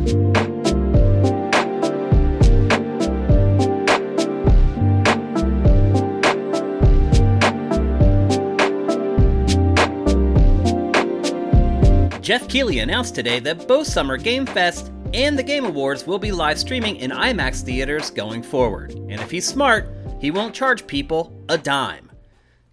Jeff Keighley announced today that both Summer Game Fest and the Game Awards will be live streaming in IMAX theaters going forward. And if he's smart, he won't charge people a dime.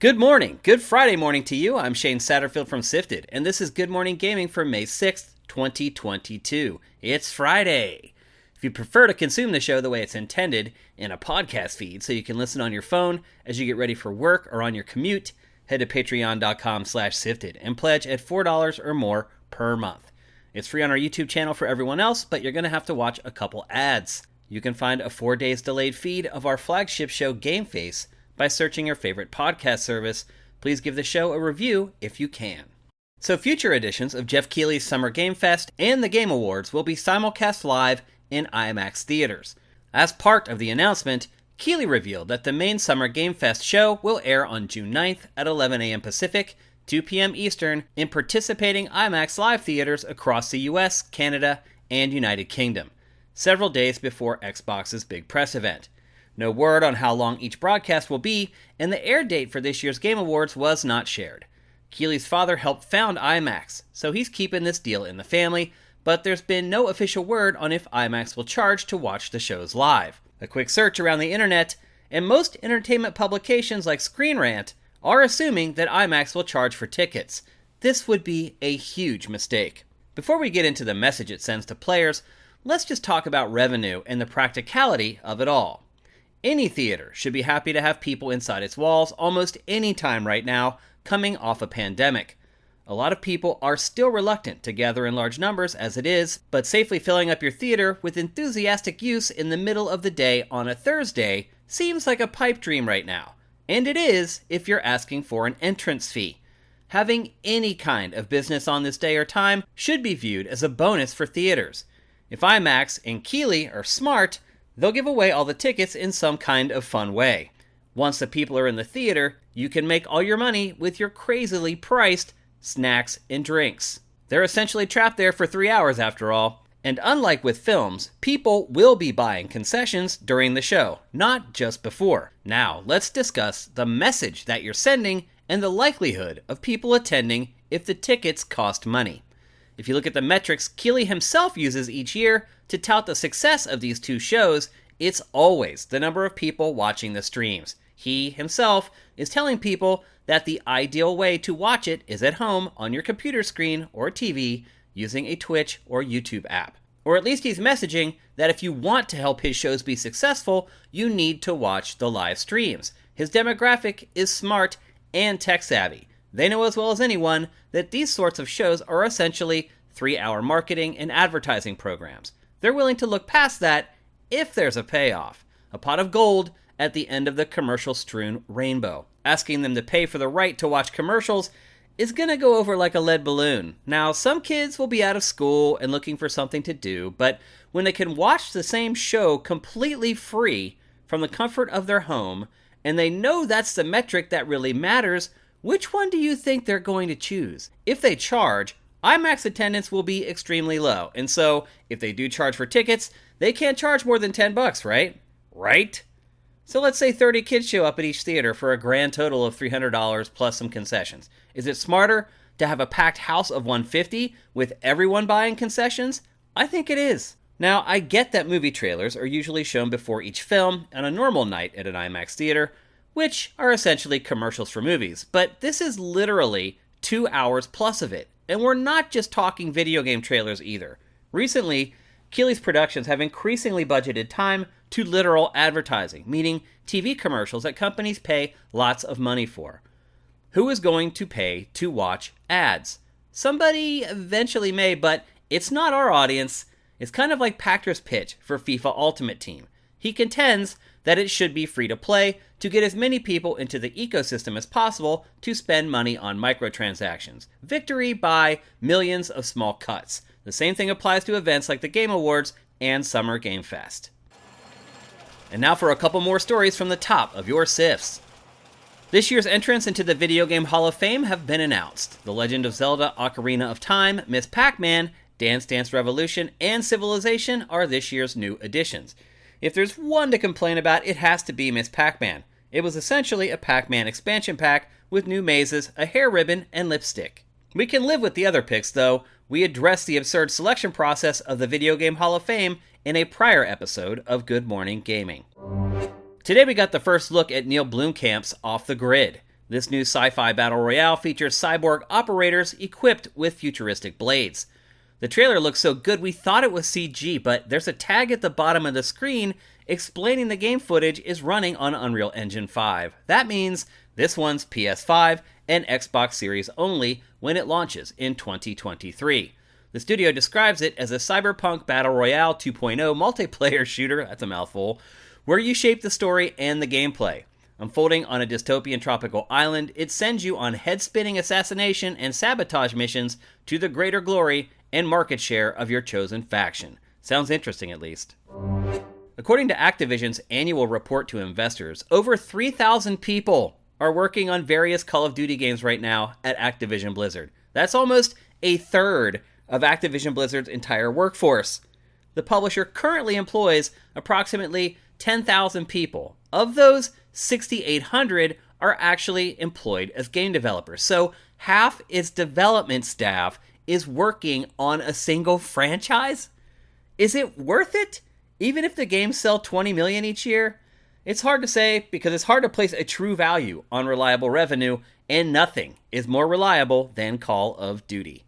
Good morning, good Friday morning to you. I'm Shane Satterfield from Sifted, and this is Good Morning Gaming for May 6th, 2022. It's Friday. If you prefer to consume the show the way it's intended, in a podcast feed so you can listen on your phone as you get ready for work or on your commute, head to patreon.com/sifted and pledge at $4 or more per month. It's free on our YouTube channel for everyone else, but you're going to have to watch a couple ads. You can find a 4 days delayed feed of our flagship show Game Face by searching your favorite podcast service. Please give the show a review if you can. So future editions of Jeff Keighley's Summer Game Fest and the Game Awards will be simulcast live in IMAX theaters. As part of the announcement, Keighley revealed that the main Summer Game Fest show will air on June 9th at 11 a.m. Pacific, 2 p.m. Eastern, in participating IMAX live theaters across the US, Canada, and United Kingdom, several days before Xbox's big press event. No word on how long each broadcast will be, and the air date for this year's Game Awards was not shared. Keighley's father helped found IMAX, so he's keeping this deal in the family, but there's been no official word on if IMAX will charge to watch the shows live. A quick search around the internet, and most entertainment publications like Screen Rant are assuming that IMAX will charge for tickets. This would be a huge mistake. Before we get into the message it sends to players, let's just talk about revenue and the practicality of it all. Any theater should be happy to have people inside its walls almost any time right now, coming off a pandemic. A lot of people are still reluctant to gather in large numbers as it is, but safely filling up your theater with enthusiastic use in the middle of the day on a Thursday seems like a pipe dream right now. And it is if you're asking for an entrance fee. Having any kind of business on this day or time should be viewed as a bonus for theaters. If IMAX and Keighley are smart, they'll give away all the tickets in some kind of fun way. Once the people are in the theater, you can make all your money with your crazily priced snacks and drinks. They're essentially trapped there for 3 hours after all. And unlike with films, people will be buying concessions during the show, not just before. Now, let's discuss the message that you're sending and the likelihood of people attending if the tickets cost money. If you look at the metrics Keighley himself uses each year to tout the success of these two shows, it's always the number of people watching the streams. He himself is telling people that the ideal way to watch it is at home on your computer screen or TV using a Twitch or YouTube app. Or at least he's messaging that if you want to help his shows be successful, you need to watch the live streams. His demographic is smart and tech savvy. They know as well as anyone that these sorts of shows are essentially 3-hour marketing and advertising programs. They're willing to look past that if there's a payoff, a pot of gold at the end of the commercial-strewn rainbow. Asking them to pay for the right to watch commercials is gonna go over like a lead balloon. Now, some kids will be out of school and looking for something to do, but when they can watch the same show completely free from the comfort of their home, and they know that's the metric that really matters, which one do you think they're going to choose? If they charge, IMAX attendance will be extremely low, and so if they do charge for tickets, they can't charge more than $10, right? Right? So let's say 30 kids show up at each theater for a grand total of $300 plus some concessions. Is it smarter to have a packed house of 150 with everyone buying concessions? I think it is. Now, I get that movie trailers are usually shown before each film on a normal night at an IMAX theater, which are essentially commercials for movies, but this is literally 2 hours plus of it. And we're not just talking video game trailers either. Recently, Keighley's productions have increasingly budgeted time to literal advertising, meaning TV commercials that companies pay lots of money for. Who is going to pay to watch ads? Somebody eventually may, but it's not our audience. It's kind of like Pachter's pitch for FIFA Ultimate Team. He contends that it should be free to play to get as many people into the ecosystem as possible to spend money on microtransactions. Victory by millions of small cuts. The same thing applies to events like the Game Awards and Summer Game Fest. And now for a couple more stories from the top of your SIFs. This year's entrants into the Video Game Hall of Fame have been announced. The Legend of Zelda Ocarina of Time, Miss Pac-Man, Dance Dance Revolution, and Civilization are this year's new additions. If there's one to complain about, it has to be Miss Pac-Man. It was essentially a Pac-Man expansion pack with new mazes, a hair ribbon, and lipstick. We can live with the other picks, though. We addressed the absurd selection process of the Video Game Hall of Fame in a prior episode of Good Morning Gaming. Today we got the first look at Neil Blomkamp's Off the Grid. This new sci-fi battle royale features cyborg operators equipped with futuristic blades. The trailer looks so good we thought it was CG, but there's a tag at the bottom of the screen explaining the game footage is running on Unreal Engine 5. That means this one's PS5 and Xbox Series only when it launches in 2023. The studio describes it as a cyberpunk battle royale 2.0 multiplayer shooter, that's a mouthful, where you shape the story and the gameplay. Unfolding on a dystopian tropical island, it sends you on head-spinning assassination and sabotage missions to the greater glory and market share of your chosen faction. Sounds interesting, at least. According to Activision's annual report to investors, over 3,000 people are working on various Call of Duty games right now at Activision Blizzard. That's almost a third of Activision Blizzard's entire workforce. The publisher currently employs approximately 10,000 people. Of those, 6,800 are actually employed as game developers. So half its development staff is working on a single franchise? Is it worth it? Even if the games sell 20 million each year? It's hard to say because it's hard to place a true value on reliable revenue, and nothing is more reliable than Call of Duty.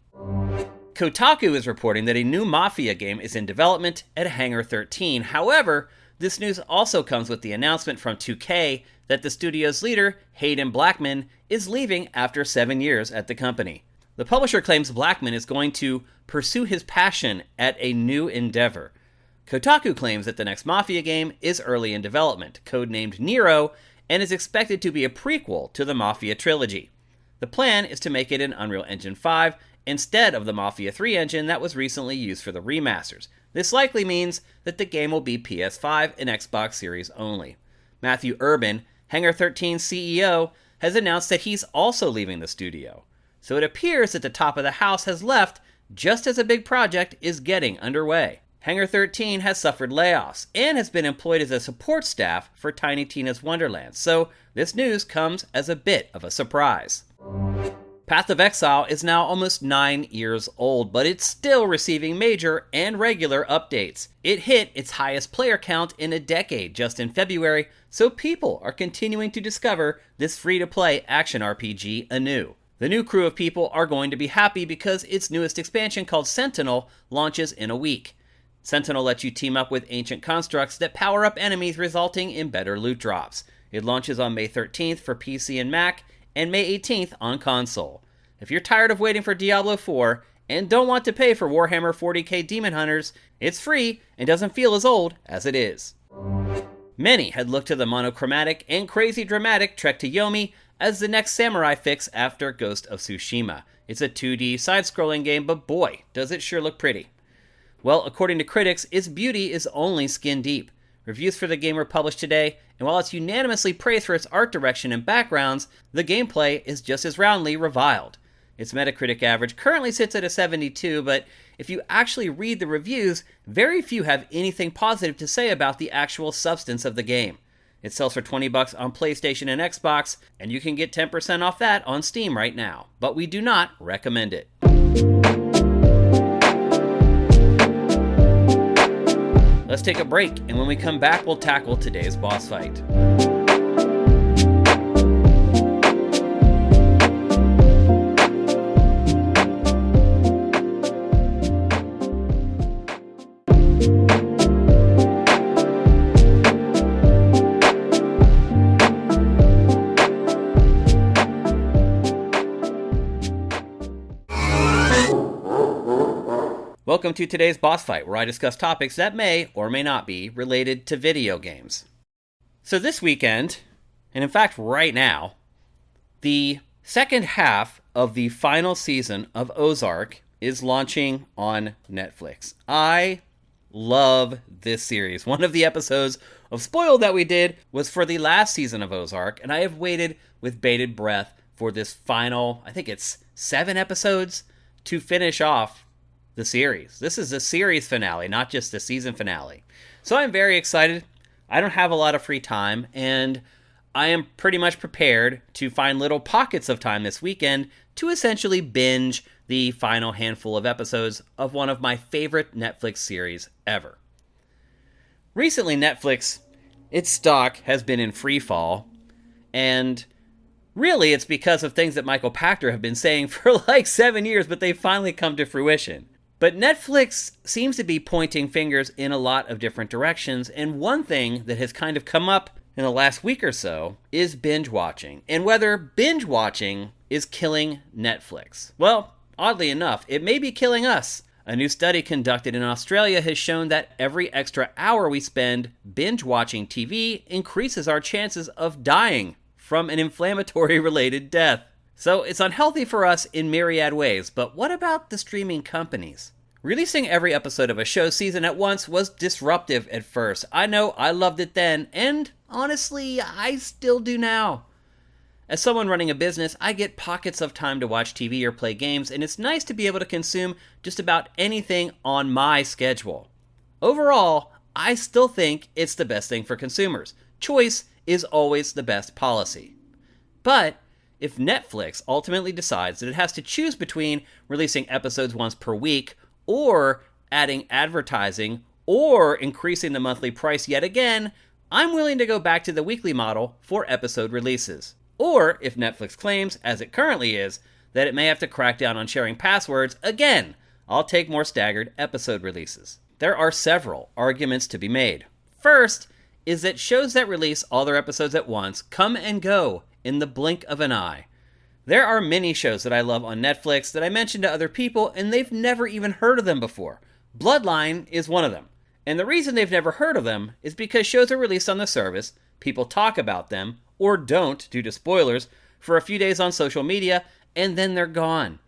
Kotaku is reporting that a new Mafia game is in development at Hangar 13. However, this news also comes with the announcement from 2K that the studio's leader, Hayden Blackman, is leaving after 7 years at the company. The publisher claims Blackman is going to pursue his passion at a new endeavor. Kotaku claims that the next Mafia game is early in development, codenamed Nero, and is expected to be a prequel to the Mafia trilogy. The plan is to make it in Unreal Engine 5 instead of the Mafia 3 engine that was recently used for the remasters. This likely means that the game will be PS5 and Xbox Series only. Matthew Urban, Hangar 13's CEO, has announced that he's also leaving the studio. So it appears that the top of the house has left just as a big project is getting underway. Hangar 13 has suffered layoffs and has been employed as a support staff for Tiny Tina's Wonderland, so this news comes as a bit of a surprise. Path of Exile is now almost 9 years old, but it's still receiving major and regular updates. It hit its highest player count in a decade just in February, so people are continuing to discover this free-to-play action RPG anew. The new crew of people are going to be happy because its newest expansion, called Sentinel, launches in a week. Sentinel lets you team up with ancient constructs that power up enemies, resulting in better loot drops. It launches on May 13th for PC and Mac, and May 18th on console. If you're tired of waiting for Diablo 4 and don't want to pay for Warhammer 40k Demon Hunters, it's free and doesn't feel as old as it is. Many had looked to the monochromatic and crazy dramatic Trek to Yomi as the next samurai fix after Ghost of Tsushima. It's a 2D side-scrolling game, but boy, does it sure look pretty. Well, according to critics, its beauty is only skin deep. Reviews for the game were published today, and while it's unanimously praised for its art direction and backgrounds, the gameplay is just as roundly reviled. Its Metacritic average currently sits at a 72, but if you actually read the reviews, very few have anything positive to say about the actual substance of the game. It sells for $20 on PlayStation and Xbox, and you can get 10% off that on Steam right now, but we do not recommend it. Let's take a break, and when we come back, we'll tackle today's boss fight. Welcome to today's boss fight, where I discuss topics that may or may not be related to video games. So this weekend, and in fact right now, the second half of the final season of Ozark is launching on Netflix. I love this series. One of the episodes of Spoiled that we did was for the last season of Ozark, and I have waited with bated breath for this final, I think it's 7 episodes, to finish off the series. This is the series finale, not just the season finale. So I'm very excited. I don't have a lot of free time, and I am pretty much prepared to find little pockets of time this weekend to essentially binge the final handful of episodes of one of my favorite Netflix series ever. Recently, Netflix, its stock has been in free fall, and really it's because of things that Michael Pachter have been saying for like 7 years, but they finally come to fruition. But Netflix seems to be pointing fingers in a lot of different directions, and one thing that has kind of come up in the last week or so is binge watching, and whether binge watching is killing Netflix. Well, oddly enough, it may be killing us. A new study conducted in Australia has shown that every extra hour we spend binge watching TV increases our chances of dying from an inflammatory-related death. So it's unhealthy for us in myriad ways, but what about the streaming companies? Releasing every episode of a show season at once was disruptive at first. I know, I loved it then, and honestly, I still do now. As someone running a business, I get pockets of time to watch TV or play games, and it's nice to be able to consume just about anything on my schedule. Overall, I still think it's the best thing for consumers. Choice is always the best policy. But if Netflix ultimately decides that it has to choose between releasing episodes once per week, or adding advertising, or increasing the monthly price yet again, I'm willing to go back to the weekly model for episode releases. Or, if Netflix claims, as it currently is, that it may have to crack down on sharing passwords, again, I'll take more staggered episode releases. There are several arguments to be made. First is that shows that release all their episodes at once come and go in the blink of an eye. There are many shows that I love on Netflix that I mention to other people and they've never even heard of them before. Bloodline is one of them. And the reason they've never heard of them is because shows are released on the service, people talk about them, or don't, due to spoilers, for a few days on social media, and then they're gone.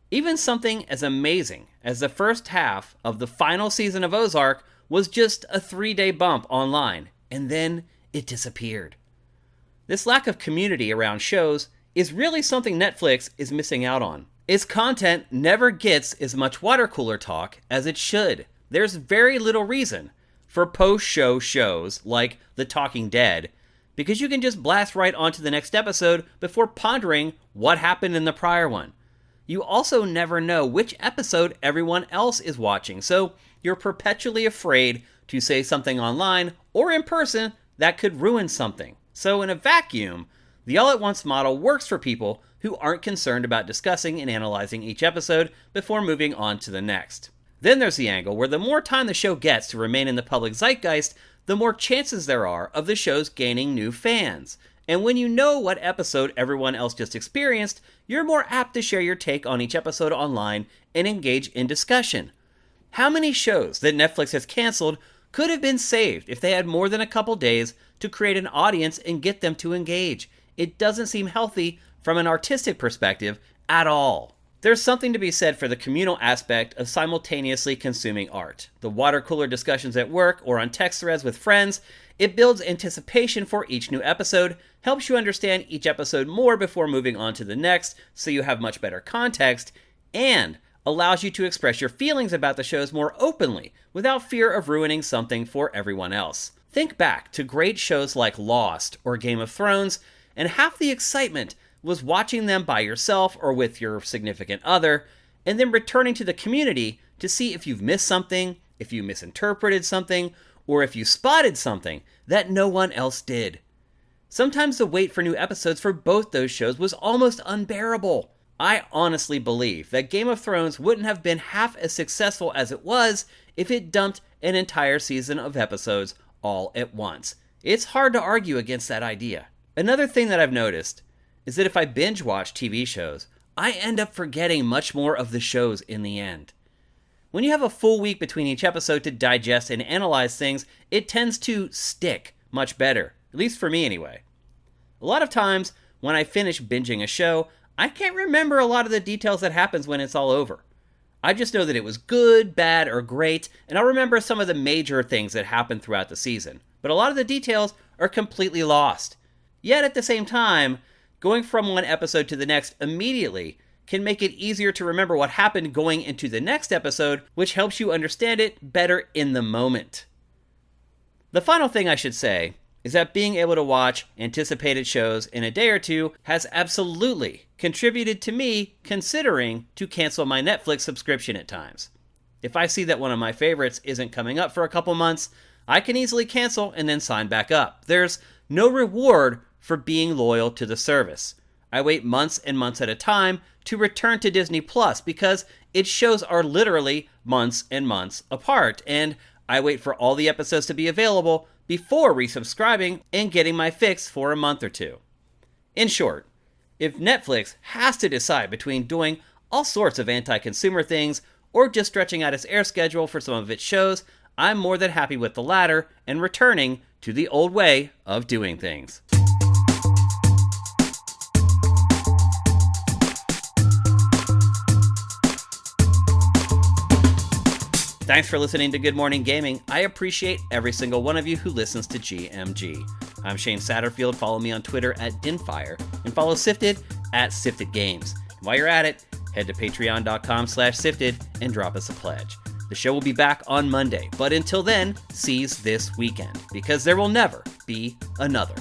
Even something as amazing as the first half of the final season of Ozark was just a 3-day bump online, and then it disappeared. This lack of community around shows is really something Netflix is missing out on. Its content never gets as much water cooler talk as it should. There's very little reason for post-show shows like The Talking Dead, because you can just blast right onto the next episode before pondering what happened in the prior one. You also never know which episode everyone else is watching, so you're perpetually afraid to say something online or in person that could ruin something. So in a vacuum, the all-at-once model works for people who aren't concerned about discussing and analyzing each episode before moving on to the next. Then there's the angle where the more time the show gets to remain in the public zeitgeist, the more chances there are of the shows gaining new fans. And when you know what episode everyone else just experienced, you're more apt to share your take on each episode online and engage in discussion. How many shows that Netflix has canceled could have been saved if they had more than a couple days to create an audience and get them to engage? It doesn't seem healthy from an artistic perspective at all. There's something to be said for the communal aspect of simultaneously consuming art. The water cooler discussions at work or on text threads with friends, it builds anticipation for each new episode, helps you understand each episode more before moving on to the next so you have much better context, and allows you to express your feelings about the shows more openly without fear of ruining something for everyone else. Think back to great shows like Lost or Game of Thrones, and half the excitement was watching them by yourself or with your significant other, and then returning to the community to see if you've missed something, if you misinterpreted something, or if you spotted something that no one else did. Sometimes the wait for new episodes for both those shows was almost unbearable. I honestly believe that Game of Thrones wouldn't have been half as successful as it was if it dumped an entire season of episodes all at once. It's hard to argue against that idea. Another thing that I've noticed is that if I binge watch TV shows, I end up forgetting much more of the shows in the end. When you have a full week between each episode to digest and analyze things, it tends to stick much better, at least for me anyway. A lot of times, when I finish binging a show, I can't remember a lot of the details that happens when it's all over. I just know that it was good, bad, or great, and I'll remember some of the major things that happened throughout the season. But a lot of the details are completely lost. Yet at the same time, going from one episode to the next immediately can make it easier to remember what happened going into the next episode, which helps you understand it better in the moment. The final thing I should say is that being able to watch anticipated shows in a day or two has absolutely contributed to me considering to cancel my Netflix subscription at times. If I see that one of my favorites isn't coming up for a couple months, I can easily cancel and then sign back up. There's no reward for being loyal to the service. I wait months and months at a time to return to Disney Plus because its shows are literally months and months apart, and I wait for all the episodes to be available before resubscribing and getting my fix for a month or two. In short, if Netflix has to decide between doing all sorts of anti-consumer things or just stretching out its air schedule for some of its shows, I'm more than happy with the latter and returning to the old way of doing things. Thanks for listening to Good Morning Gaming. I appreciate every single one of you who listens to GMG. I'm Shane Satterfield. Follow me on Twitter at Dinfire and follow Sifted at Sifted Games. And while you're at it, head to patreon.com/Sifted and drop us a pledge. The show will be back on Monday, but until then, seize this weekend because there will never be another